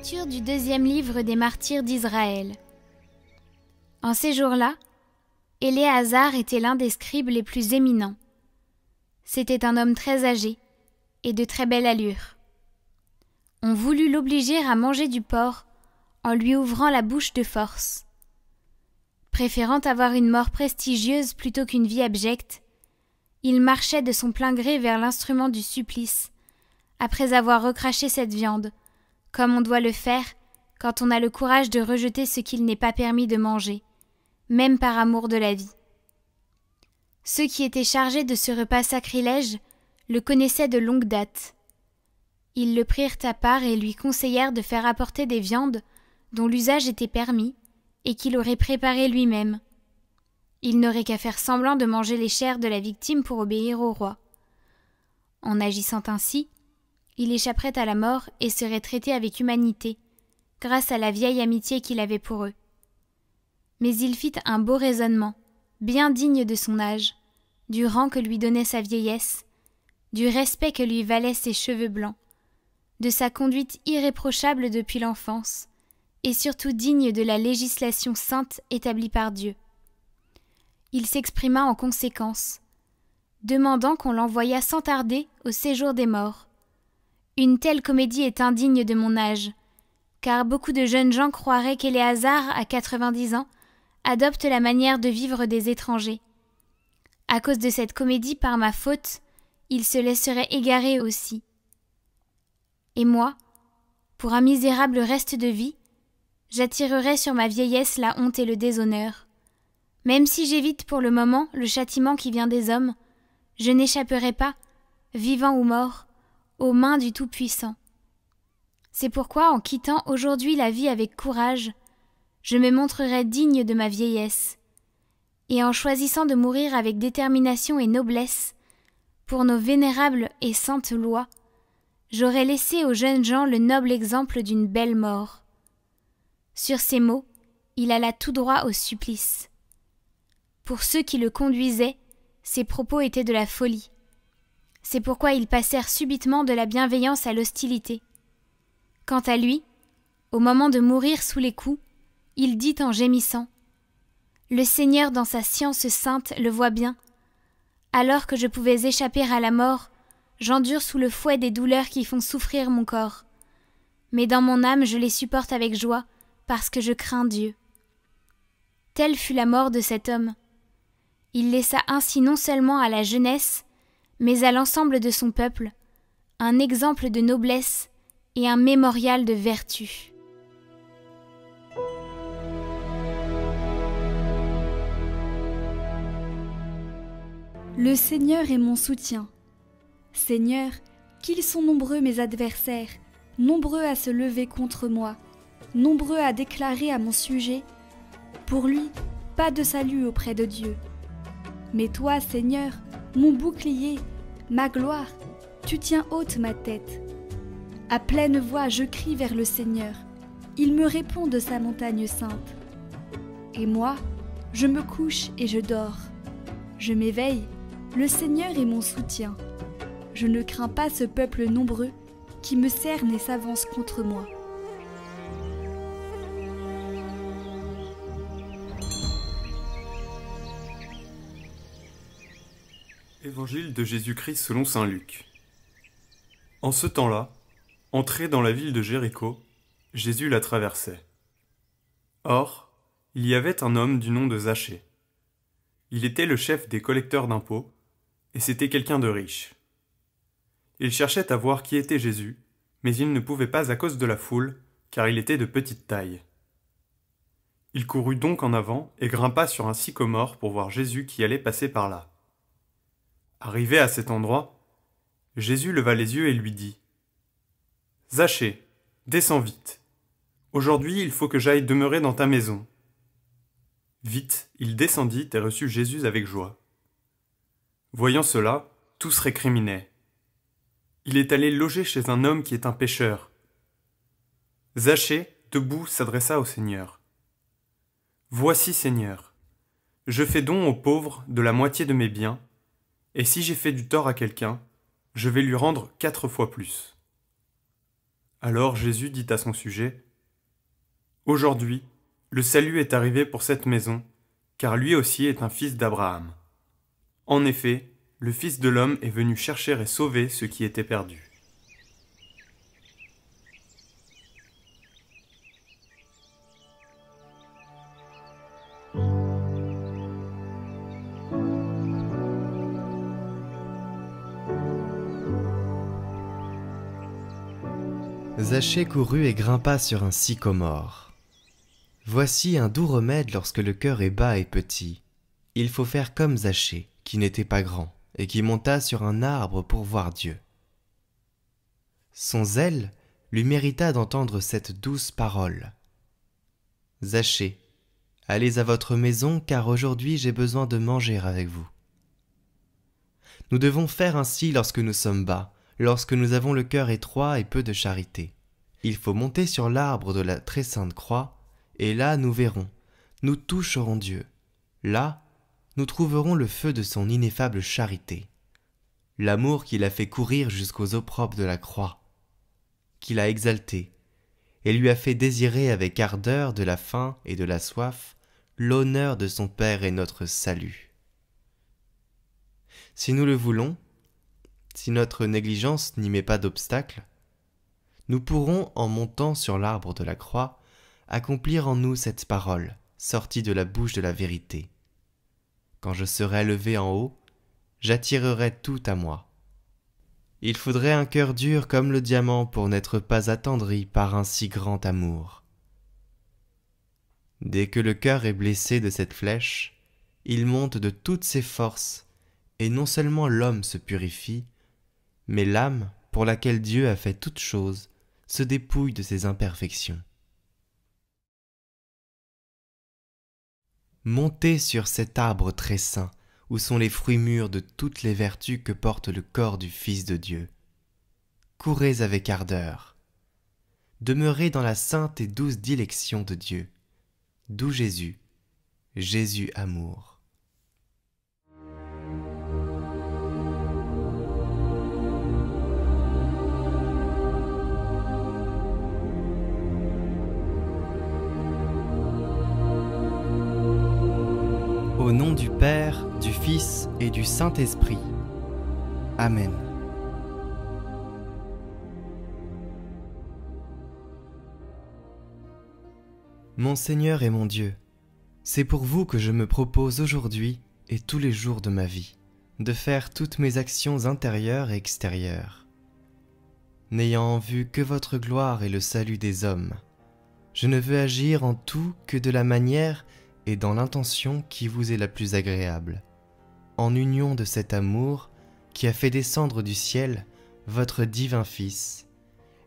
Lecture du deuxième livre des martyrs d'Israël. En ces jours-là, Éléazar était l'un des scribes les plus éminents. C'était un homme très âgé et de très belle allure. On voulut l'obliger à manger du porc en lui ouvrant la bouche de force. Préférant avoir une mort prestigieuse plutôt qu'une vie abjecte, il marchait de son plein gré vers l'instrument du supplice, après avoir recraché cette viande, comme on doit le faire quand on a le courage de rejeter ce qu'il n'est pas permis de manger, même par amour de la vie. Ceux qui étaient chargés de ce repas sacrilège le connaissaient de longue date. Ils le prirent à part et lui conseillèrent de faire apporter des viandes dont l'usage était permis et qu'il aurait préparées lui-même. Il n'aurait qu'à faire semblant de manger les chairs de la victime pour obéir au roi. En agissant ainsi, il échapperait à la mort et serait traité avec humanité, grâce à la vieille amitié qu'il avait pour eux. Mais il fit un beau raisonnement, bien digne de son âge, du rang que lui donnait sa vieillesse, du respect que lui valaient ses cheveux blancs, de sa conduite irréprochable depuis l'enfance, et surtout digne de la législation sainte établie par Dieu. Il s'exprima en conséquence, demandant qu'on l'envoyât sans tarder au séjour des morts. Une telle comédie est indigne de mon âge, car beaucoup de jeunes gens croiraient qu'Éléazar, à 90 ans, adopte la manière de vivre des étrangers. À cause de cette comédie, par ma faute, il se laisserait égarer aussi. Et moi, pour un misérable reste de vie, j'attirerai sur ma vieillesse la honte et le déshonneur. Même si j'évite pour le moment le châtiment qui vient des hommes, je n'échapperai pas, vivant ou mort, aux mains du Tout-Puissant. C'est pourquoi, en quittant aujourd'hui la vie avec courage, je me montrerai digne de ma vieillesse, et en choisissant de mourir avec détermination et noblesse, pour nos vénérables et saintes lois, j'aurai laissé aux jeunes gens le noble exemple d'une belle mort. Sur ces mots, il alla tout droit au supplice. Pour ceux qui le conduisaient, ses propos étaient de la folie. C'est pourquoi ils passèrent subitement de la bienveillance à l'hostilité. Quant à lui, au moment de mourir sous les coups, il dit en gémissant : « Le Seigneur dans sa science sainte le voit bien. Alors que je pouvais échapper à la mort, j'endure sous le fouet des douleurs qui font souffrir mon corps. Mais dans mon âme je les supporte avec joie, parce que je crains Dieu. » Telle fut la mort de cet homme. Il laissa ainsi non seulement à la jeunesse, mais à l'ensemble de son peuple, un exemple de noblesse et un mémorial de vertu. Le Seigneur est mon soutien. Seigneur, qu'ils sont nombreux mes adversaires, nombreux à se lever contre moi, nombreux à déclarer à mon sujet : pour lui, pas de salut auprès de Dieu. Mais toi, Seigneur, mon bouclier, ma gloire, tu tiens haute ma tête. À pleine voix, je crie vers le Seigneur. Il me répond de sa montagne sainte. Et moi, je me couche et je dors. Je m'éveille, le Seigneur est mon soutien. Je ne crains pas ce peuple nombreux qui me cerne et s'avance contre moi. Évangile de Jésus-Christ selon saint Luc. En ce temps-là, entré dans la ville de Jéricho, Jésus la traversait. Or, il y avait un homme du nom de Zachée. Il était le chef des collecteurs d'impôts, et c'était quelqu'un de riche. Il cherchait à voir qui était Jésus, mais il ne pouvait pas à cause de la foule, car il était de petite taille. Il courut donc en avant et grimpa sur un sycomore pour voir Jésus qui allait passer par là. Arrivé à cet endroit, Jésus leva les yeux et lui dit : « Zachée, descends vite. Aujourd'hui, il faut que j'aille demeurer dans ta maison. » Vite, il descendit et reçut Jésus avec joie. Voyant cela, tous récriminaient. Il est allé loger chez un homme qui est un pécheur. Zachée, debout, s'adressa au Seigneur. « Voici, Seigneur, je fais don aux pauvres de la moitié de mes biens, et si j'ai fait du tort à quelqu'un, je vais lui rendre 4 fois plus. » Alors Jésus dit à son sujet, « Aujourd'hui, le salut est arrivé pour cette maison, car lui aussi est un fils d'Abraham. En effet, le Fils de l'homme est venu chercher et sauver ceux qui étaient perdus. » Zachée courut et grimpa sur un sycomore. Voici un doux remède lorsque le cœur est bas et petit. Il faut faire comme Zachée, qui n'était pas grand, et qui monta sur un arbre pour voir Dieu. Son zèle lui mérita d'entendre cette douce parole. « Zachée, allez à votre maison, car aujourd'hui j'ai besoin de manger avec vous. » Nous devons faire ainsi lorsque nous sommes bas, lorsque nous avons le cœur étroit et peu de charité. Il faut monter sur l'arbre de la très sainte croix, et là nous verrons, nous toucherons Dieu. Là, nous trouverons le feu de son ineffable charité, l'amour qu'il a fait courir jusqu'aux opprobres de la croix, qu'il a exalté, et lui a fait désirer avec ardeur de la faim et de la soif l'honneur de son Père et notre salut. Si nous le voulons, si notre négligence n'y met pas d'obstacle, nous pourrons, en montant sur l'arbre de la croix, accomplir en nous cette parole, sortie de la bouche de la vérité. Quand je serai levé en haut, j'attirerai tout à moi. Il faudrait un cœur dur comme le diamant pour n'être pas attendri par un si grand amour. Dès que le cœur est blessé de cette flèche, il monte de toutes ses forces, et non seulement l'homme se purifie, mais l'âme, pour laquelle Dieu a fait toutes choses, se dépouille de ses imperfections. Montez sur cet arbre très saint, où sont les fruits mûrs de toutes les vertus que porte le corps du Fils de Dieu. Courez avec ardeur. Demeurez dans la sainte et douce dilection de Dieu, d'où Jésus, Jésus amour. Au nom du Père, du Fils et du Saint-Esprit. Amen. Mon Seigneur et mon Dieu, c'est pour vous que je me propose aujourd'hui et tous les jours de ma vie, de faire toutes mes actions intérieures et extérieures. N'ayant en vue que votre gloire et le salut des hommes, je ne veux agir en tout que de la manière et dans l'intention qui vous est la plus agréable, en union de cet amour qui a fait descendre du ciel votre divin Fils,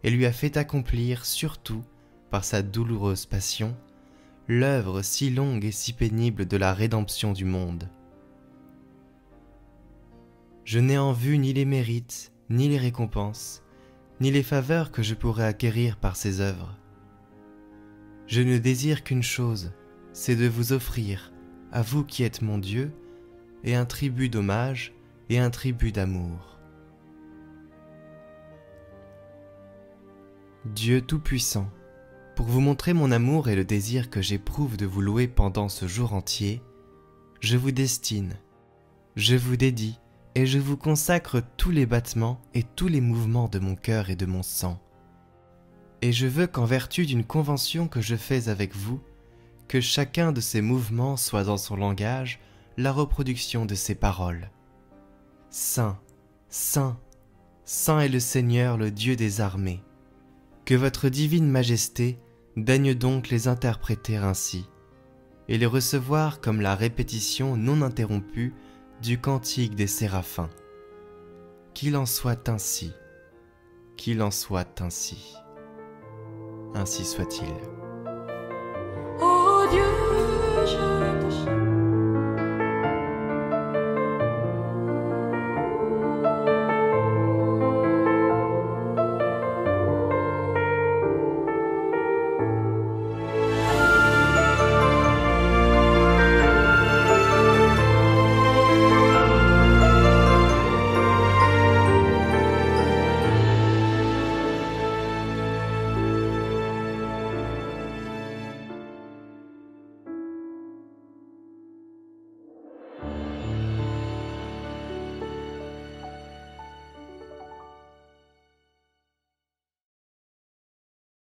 et lui a fait accomplir surtout, par sa douloureuse passion, l'œuvre si longue et si pénible de la rédemption du monde. Je n'ai en vue ni les mérites, ni les récompenses, ni les faveurs que je pourrais acquérir par ces œuvres. Je ne désire qu'une chose, c'est de vous offrir, à vous qui êtes mon Dieu, et un tribut d'hommage et un tribut d'amour. Dieu Tout-Puissant, pour vous montrer mon amour et le désir que j'éprouve de vous louer pendant ce jour entier, je vous destine, je vous dédie et je vous consacre tous les battements et tous les mouvements de mon cœur et de mon sang. Et je veux qu'en vertu d'une convention que je fais avec vous, que chacun de ces mouvements soit dans son langage la reproduction de ces paroles. Saint, Saint, Saint est le Seigneur, le Dieu des armées. Que votre divine majesté daigne donc les interpréter ainsi, et les recevoir comme la répétition non interrompue du cantique des séraphins. Qu'il en soit ainsi, qu'il en soit ainsi. Ainsi soit-il.